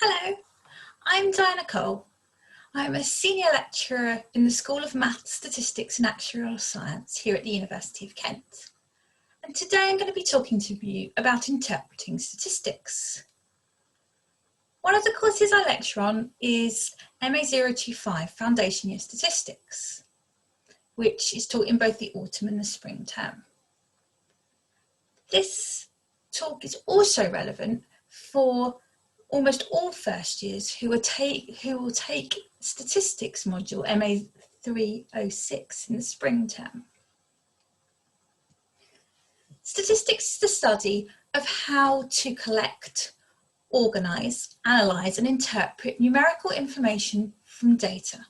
Hello, I'm Diana Cole. I'm a senior lecturer in the School of Maths, Statistics and Actuarial Science here at the University of Kent. And today I'm going to be talking to you about interpreting statistics. One of the courses I lecture on is MA025 Foundation Year Statistics, which is taught in both the autumn and the spring term. This talk is also relevant for almost all first years who will take statistics module MA306 in the spring term. Statistics is the study of how to collect, organise, analyse and interpret numerical information from data.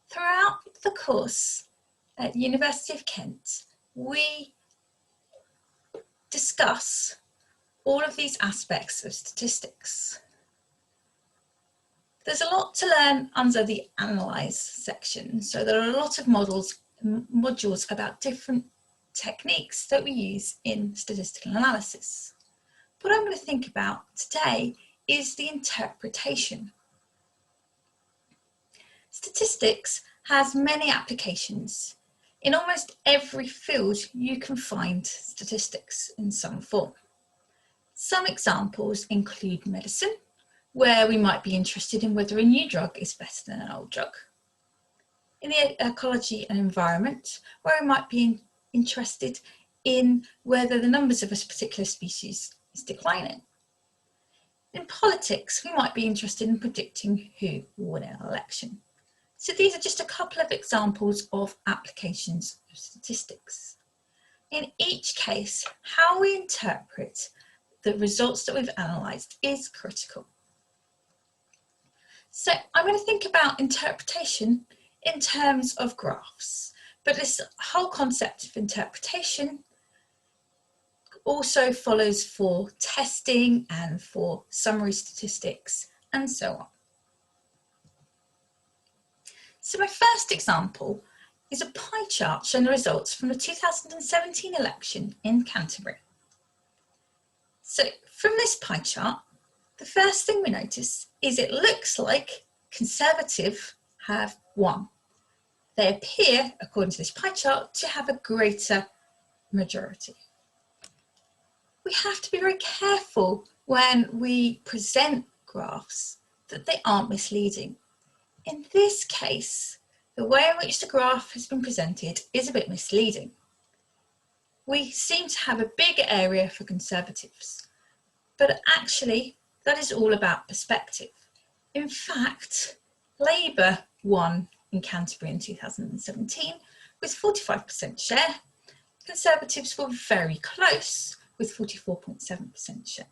Throughout the course at the University of Kent, we discuss all of these aspects of statistics. There's a lot to learn under the Analyse section, so there are a lot of modules about different techniques that we use in statistical analysis. What I'm going to think about today is the interpretation. Statistics has many applications. In almost every field you can find statistics in some form. Some examples include medicine, where we might be interested in whether a new drug is better than an old drug. In the ecology and environment, where we might be interested in whether the numbers of a particular species is declining. In politics, we might be interested in predicting who will win an election. So these are just a couple of examples of applications of statistics. In each case, how we interpret the results that we've analysed is critical. So I'm going to think about interpretation in terms of graphs, but this whole concept of interpretation also follows for testing and for summary statistics and so on. So my first example is a pie chart showing the results from the 2017 election in Canterbury. So from this pie chart, the first thing we notice is it looks like Conservative have won. They appear, according to this pie chart, to have a greater majority. We have to be very careful when we present graphs that they aren't misleading. In this case, the way in which the graph has been presented is a bit misleading. We seem to have a big area for Conservatives, but actually that is all about perspective. In fact, Labour won in Canterbury in 2017 with 45% share. Conservatives were very close with 44.7% share.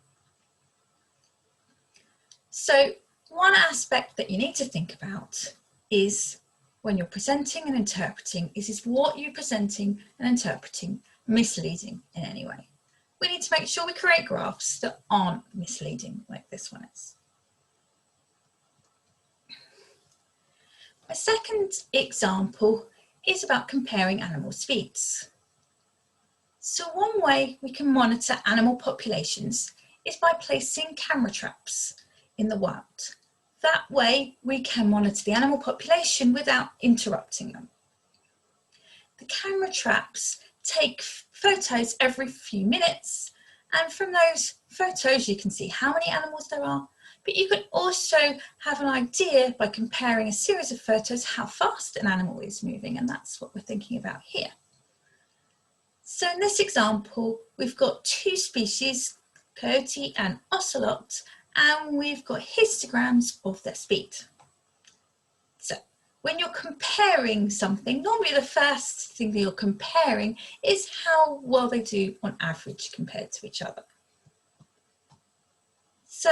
So one aspect that you need to think about is when you're presenting and interpreting is what you're presenting and interpreting misleading in any way. We need to make sure we create graphs that aren't misleading like this one is. My second example is about comparing animal speeds. So one way we can monitor animal populations is by placing camera traps in the wild. That way we can monitor the animal population without interrupting them. The camera traps take photos every few minutes, and from those photos you can see how many animals there are, but you can also have an idea by comparing a series of photos how fast an animal is moving, and that's what we're thinking about here. So in this example, we've got two species, coyote and ocelot, and we've got histograms of their speed. So when you're comparing something, normally the first thing that you're comparing is how well they do on average compared to each other. So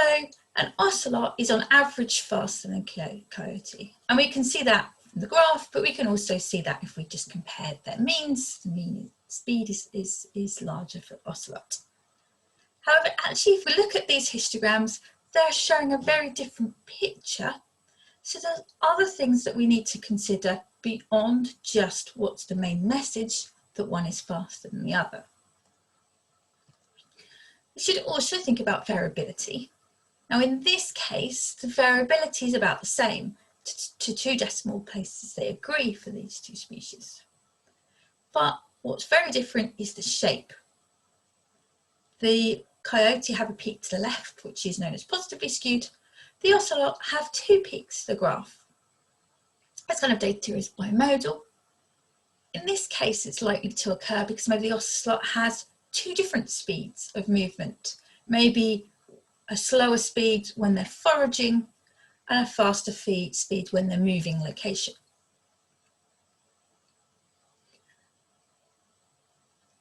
an ocelot is on average faster than a coyote. And we can see that from the graph, but we can also see that if we just compared their means, the mean speed is larger for ocelot. However, actually, if we look at these histograms, they're showing a very different picture. So there's other things that we need to consider beyond just what's the main message that one is faster than the other. We should also think about variability. Now in this case, the variability is about the same. To 2 decimal places they agree for these 2 species. But what's very different is the shape. The coyote have a peak to the left, which is known as positively skewed. The ocelot have 2 peaks to the graph. This kind of data is bimodal. In this case, it's likely to occur because maybe the ocelot has 2 different speeds of movement. Maybe a slower speed when they're foraging and a faster speed when they're moving location.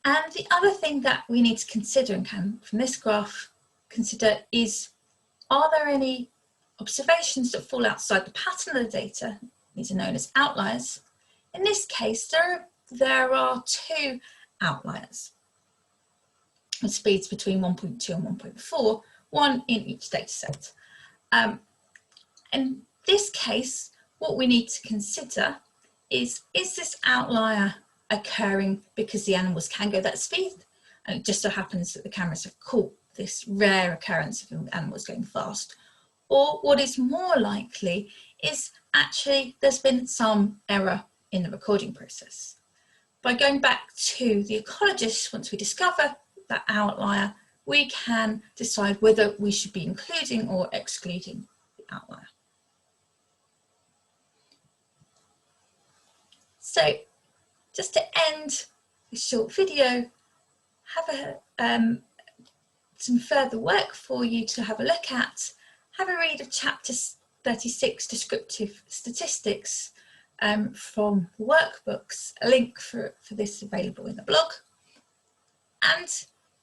And the other thing that we need to consider and can, from this graph, consider is, are there any observations that fall outside the pattern of the data? These are known as outliers. In this case, there are 2 outliers with speeds between 1.2 and 1.4, one in each data set. In this case, what we need to consider is this outlier occurring because the animals can go that speed? And it just so happens that the cameras have caught this rare occurrence of animals going fast. Or what is more likely is actually there's been some error in the recording process. By going back to the ecologist, once we discover that outlier, we can decide whether we should be including or excluding the outlier. So just to end this short video, have some further work for you to have a look at. Have a read of chapter 36, Descriptive Statistics, from the workbooks. A link for this available in the blog. And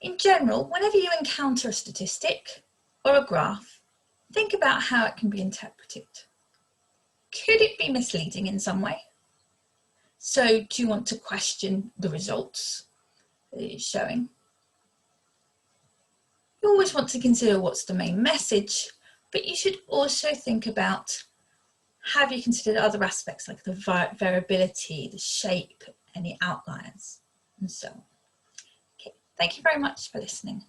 in general, whenever you encounter a statistic or a graph, think about how it can be interpreted. Could it be misleading in some way? So do you want to question the results that it's showing? You always want to consider what's the main message, but you should also think about, have you considered other aspects like the variability, the shape, any outliers, and so on. Okay, thank you very much for listening.